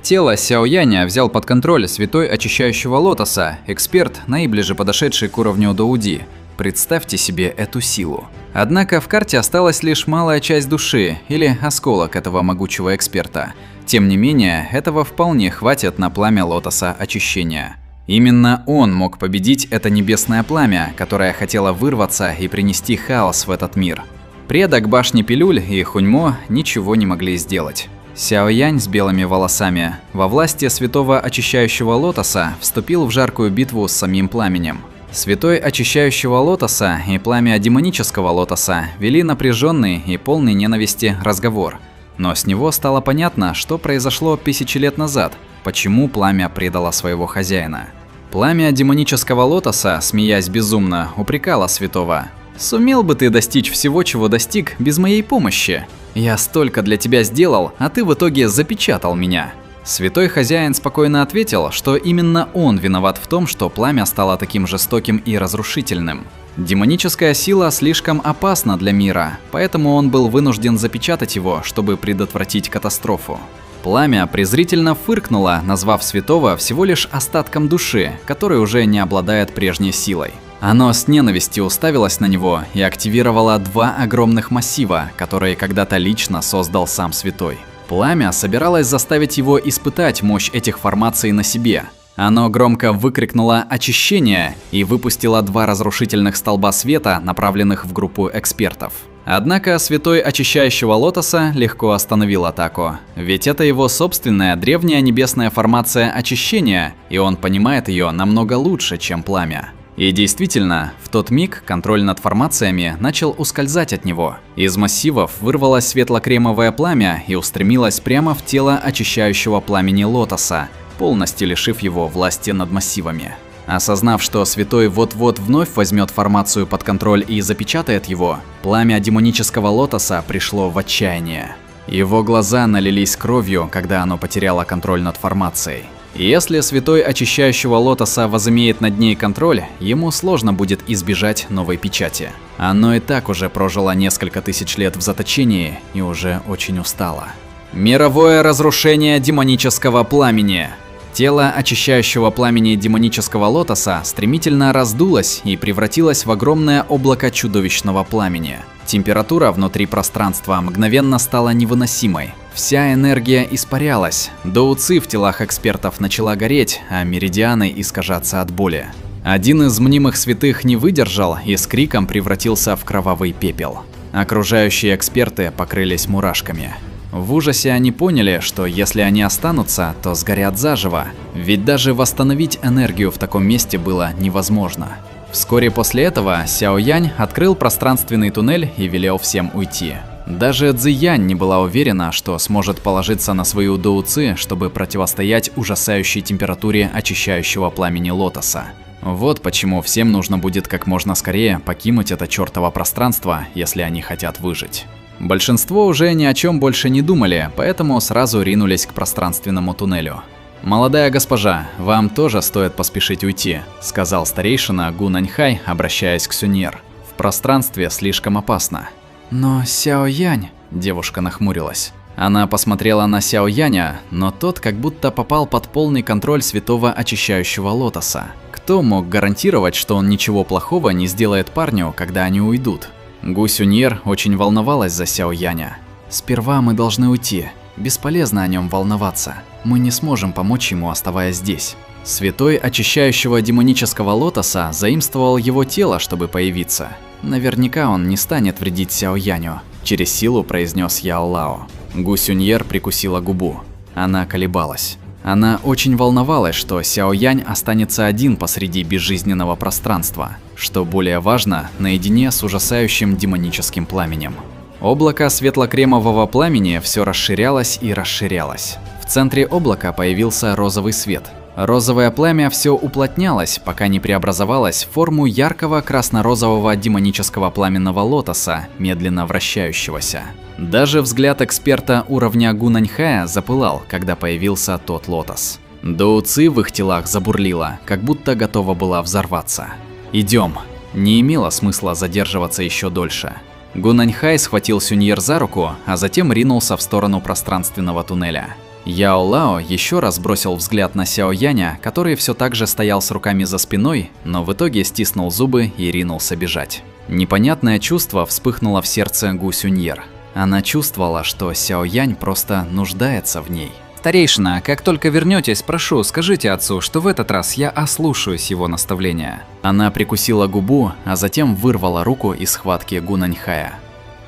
Тело Сяо Яня взял под контроль святой очищающего лотоса, эксперт, наиближе подошедший к уровню Доуди. Представьте себе эту силу. Однако в карте осталась лишь малая часть души, или осколок этого могучего эксперта. Тем не менее, этого вполне хватит на пламя лотоса очищения. Именно он мог победить это небесное пламя, которое хотело вырваться и принести хаос в этот мир. Предок башни Пилюль и Хуньмо ничего не могли сделать. Сяо Янь с белыми волосами во власти святого очищающего лотоса вступил в жаркую битву с самим пламенем. Святой очищающего лотоса и пламя демонического лотоса вели напряженный и полный ненависти разговор. Но с него стало понятно, что произошло 1000 лет назад, почему пламя предало своего хозяина. Пламя демонического лотоса, смеясь безумно, упрекало святого: «Сумел бы ты достичь всего, чего достиг, без моей помощи? Я столько для тебя сделал, а ты в итоге запечатал меня». Святой хозяин спокойно ответил, что именно он виноват в том, что пламя стало таким жестоким и разрушительным. Демоническая сила слишком опасна для мира, поэтому он был вынужден запечатать его, чтобы предотвратить катастрофу. Пламя презрительно фыркнуло, назвав святого всего лишь остатком души, который уже не обладает прежней силой. Оно с ненавистью уставилось на него и активировало 2 огромных массива, которые когда-то лично создал сам святой. Пламя собиралось заставить его испытать мощь этих формаций на себе. Оно громко выкрикнуло «Очищение» и выпустило 2 разрушительных столба света, направленных в группу экспертов. Однако святой очищающего лотоса легко остановил атаку, ведь это его собственная древняя небесная формация очищения, и он понимает ее намного лучше, чем пламя. И действительно, в тот миг контроль над формациями начал ускользать от него. Из массивов вырвалось светло-кремовое пламя и устремилось прямо в тело очищающего пламени лотоса, полностью лишив его власти над массивами. Осознав, что святой вот-вот вновь возьмет формацию под контроль и запечатает его, пламя демонического лотоса пришло в отчаяние. Его глаза налились кровью, когда оно потеряло контроль над формацией. Если святой очищающего лотоса возымеет над ней контроль, ему сложно будет избежать новой печати. Оно и так уже прожило несколько тысяч лет в заточении и уже очень устало. Мировое разрушение демонического пламени. Тело очищающего пламени демонического лотоса стремительно раздулось и превратилось в огромное облако чудовищного пламени. Температура внутри пространства мгновенно стала невыносимой. Вся энергия испарялась, доуци в телах экспертов начала гореть, а меридианы искажаться от боли. Один из мнимых святых не выдержал и с криком превратился в кровавый пепел. Окружающие эксперты покрылись мурашками. В ужасе они поняли, что если они останутся, то сгорят заживо, ведь даже восстановить энергию в таком месте было невозможно. Вскоре после этого Сяо Янь открыл пространственный туннель и велел всем уйти. Даже Цзи Янь не была уверена, что сможет положиться на свою доуци, чтобы противостоять ужасающей температуре очищающего пламени лотоса. Вот почему всем нужно будет как можно скорее покинуть это чертово пространство, если они хотят выжить. Большинство уже ни о чем больше не думали, поэтому сразу ринулись к пространственному туннелю. «Молодая госпожа, вам тоже стоит поспешить уйти», — сказал старейшина Гу Наньхай, обращаясь к Сюньер. «В пространстве слишком опасно». «Но Сяо Янь», — девушка нахмурилась. Она посмотрела на Сяо Яня, но тот как будто попал под полный контроль святого очищающего лотоса. Кто мог гарантировать, что он ничего плохого не сделает парню, когда они уйдут? Гу Сюньер очень волновалась за Сяо Яня. «Сперва мы должны уйти. Бесполезно о нем волноваться. Мы не сможем помочь ему, оставаясь здесь». Святой очищающего демонического лотоса заимствовал его тело, чтобы появиться. Наверняка он не станет вредить Сяо Яню, через силу произнес Яо Лао. Гу Сюньер прикусила губу. Она колебалась. Она очень волновалась, что Сяо Янь останется один посреди безжизненного пространства, что более важно, наедине с ужасающим демоническим пламенем. Облако светло-кремового пламени все расширялось и расширялось. В центре облака появился розовый свет. Розовое пламя все уплотнялось, пока не преобразовалось в форму яркого красно-розового демонического пламенного лотоса, медленно вращающегося. Даже взгляд эксперта уровня Гу Наньхая запылал, когда появился тот лотос. Доуци в их телах забурлила, как будто готова была взорваться. «Идем». Не имело смысла задерживаться еще дольше. Гу Наньхай схватил Сюньер за руку, а затем ринулся в сторону пространственного туннеля. Яо Лао еще раз бросил взгляд на Сяо Яня, который все так же стоял с руками за спиной, но в итоге стиснул зубы и ринулся бежать. Непонятное чувство вспыхнуло в сердце Гу Сюньер. Она чувствовала, что Сяо Янь просто нуждается в ней. «Старейшина, как только вернетесь, прошу, скажите отцу, что в этот раз я ослушаюсь его наставления». Она прикусила губу, а затем вырвала руку из схватки Гунаньхая.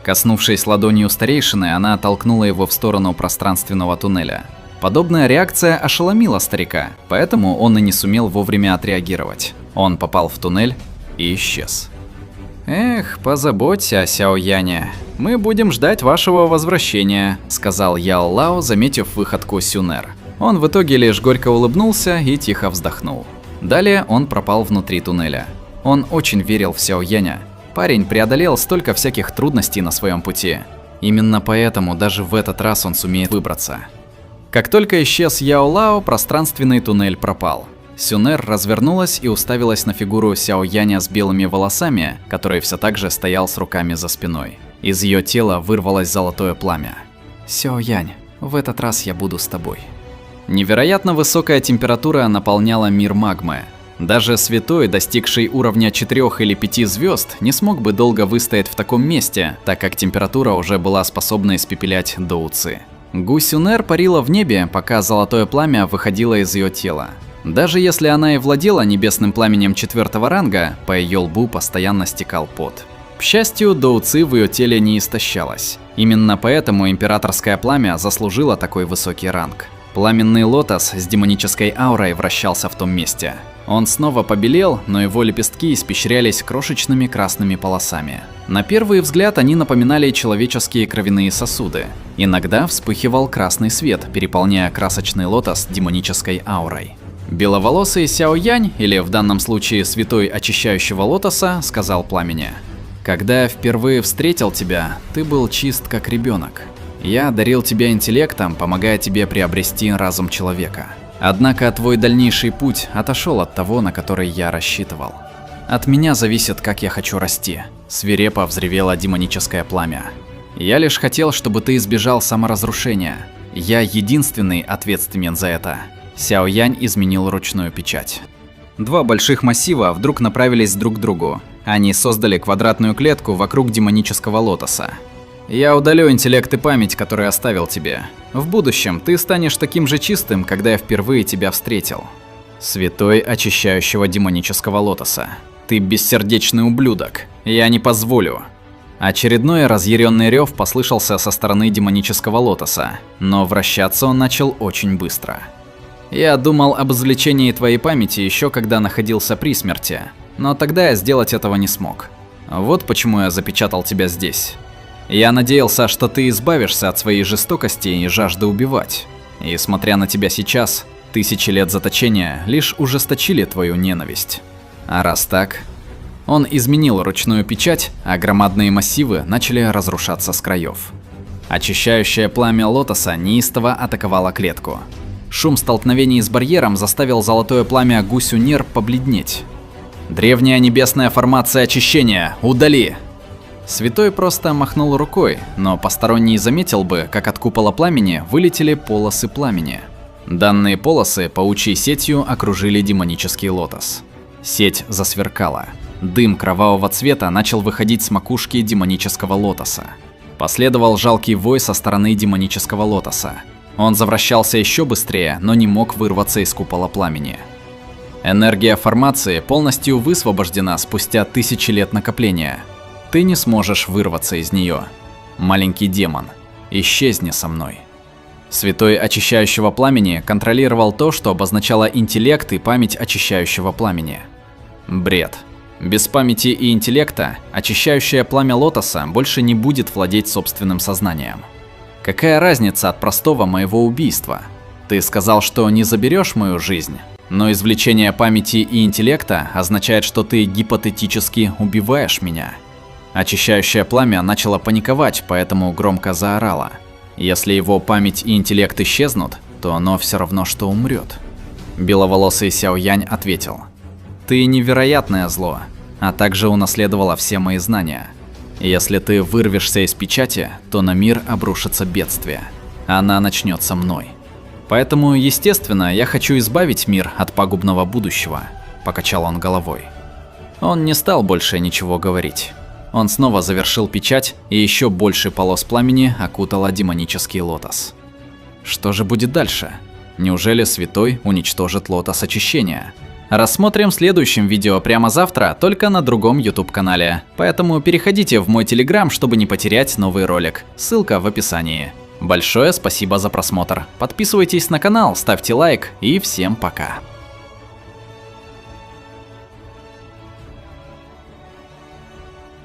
Коснувшись ладонью старейшины, она оттолкнула его в сторону пространственного туннеля. Подобная реакция ошеломила старика, поэтому он и не сумел вовремя отреагировать. Он попал в туннель и исчез. «Эх, позаботься о Сяо Яне. Мы будем ждать вашего возвращения», — сказал Яо Лао, заметив выходку Сюнер. Он в итоге лишь горько улыбнулся и тихо вздохнул. Далее он пропал внутри туннеля. Он очень верил в Сяо Яня. Парень преодолел столько всяких трудностей на своем пути. Именно поэтому даже в этот раз он сумеет выбраться. Как только исчез Яо Лао, пространственный туннель пропал. Сюнер развернулась и уставилась на фигуру Сяо Яня с белыми волосами, который все так же стоял с руками за спиной. Из ее тела вырвалось золотое пламя. «Сяо Янь, в этот раз я буду с тобой». Невероятно высокая температура наполняла мир магмы. Даже святой, достигший уровня 4 или 5 звезд, не смог бы долго выстоять в таком месте, так как температура уже была способна испепелять доуцы. Гу Сюнер парила в небе, пока золотое пламя выходило из ее тела. Даже если она и владела небесным пламенем 4-го ранга, по ее лбу постоянно стекал пот. К счастью, доуцы в ее теле не истощалось. Именно поэтому императорское пламя заслужило такой высокий ранг. Пламенный лотос с демонической аурой вращался в том месте. Он снова побелел, но его лепестки испещрялись крошечными красными полосами. На первый взгляд они напоминали человеческие кровяные сосуды. Иногда вспыхивал красный свет, переполняя красочный лотос демонической аурой. Беловолосый Сяо Янь, или в данном случае святой очищающего лотоса, сказал пламени: «Когда я впервые встретил тебя, ты был чист как ребенок. Я одарил тебя интеллектом, помогая тебе приобрести разум человека. Однако твой дальнейший путь отошел от того, на который я рассчитывал. От меня зависит, как я хочу расти», — свирепо взревело демоническое пламя. «Я лишь хотел, чтобы ты избежал саморазрушения. Я единственный ответственен за это». Сяо Янь изменил ручную печать. Два больших массива вдруг направились друг к другу. Они создали квадратную клетку вокруг демонического лотоса. «Я удалю интеллект и память, которые оставил тебе. В будущем ты станешь таким же чистым, когда я впервые тебя встретил. Святой очищающего демонического лотоса. Ты бессердечный ублюдок. Я не позволю». Очередной разъяренный рев послышался со стороны демонического лотоса, но вращаться он начал очень быстро. «Я думал об извлечении твоей памяти еще когда находился при смерти, но тогда я сделать этого не смог. Вот почему я запечатал тебя здесь. Я надеялся, что ты избавишься от своей жестокости и жажды убивать. И смотря на тебя сейчас, 1000 лет заточения лишь ужесточили твою ненависть. А раз так...» Он изменил ручную печать, а громадные массивы начали разрушаться с краев. Очищающее пламя лотоса неистово атаковало клетку. Шум столкновений с барьером заставил золотое пламя Гу Сюньер побледнеть. «Древняя небесная формация очищения, удали!» Святой просто махнул рукой, но посторонний заметил бы, как от купола пламени вылетели полосы пламени. Данные полосы паучьей сетью окружили демонический лотос. Сеть засверкала. Дым кровавого цвета начал выходить с макушки демонического лотоса. Последовал жалкий вой со стороны демонического лотоса. Он завращался еще быстрее, но не мог вырваться из купола пламени. Энергия формации полностью высвобождена спустя 1000 лет накопления. Ты не сможешь вырваться из нее. Маленький демон, исчезни со мной. Святой очищающего пламени контролировал то, что обозначало интеллект и память очищающего пламени. Бред. Без памяти и интеллекта очищающее пламя лотоса больше не будет владеть собственным сознанием. Какая разница от простого моего убийства? Ты сказал, что не заберешь мою жизнь, но извлечение памяти и интеллекта означает, что ты гипотетически убиваешь меня. Очищающее пламя начало паниковать, поэтому громко заорало. Если его память и интеллект исчезнут, то оно все равно, что умрет. Беловолосый Сяо Янь ответил: «Ты невероятное зло, а также унаследовала все мои знания. Если ты вырвешься из печати, то на мир обрушится бедствие. Она начнется мной. Поэтому, естественно, я хочу избавить мир от пагубного будущего, покачал он головой. Он не стал больше ничего говорить. Он снова завершил печать, и еще больше полос пламени окутала демонический лотос. Что же будет дальше? Неужели Святой уничтожит лотос очищения? Рассмотрим в следующем видео прямо завтра, только на другом YouTube-канале. Поэтому переходите в мой Telegram, чтобы не потерять новый ролик. Ссылка в описании. Большое спасибо за просмотр. Подписывайтесь на канал, ставьте лайк и всем пока.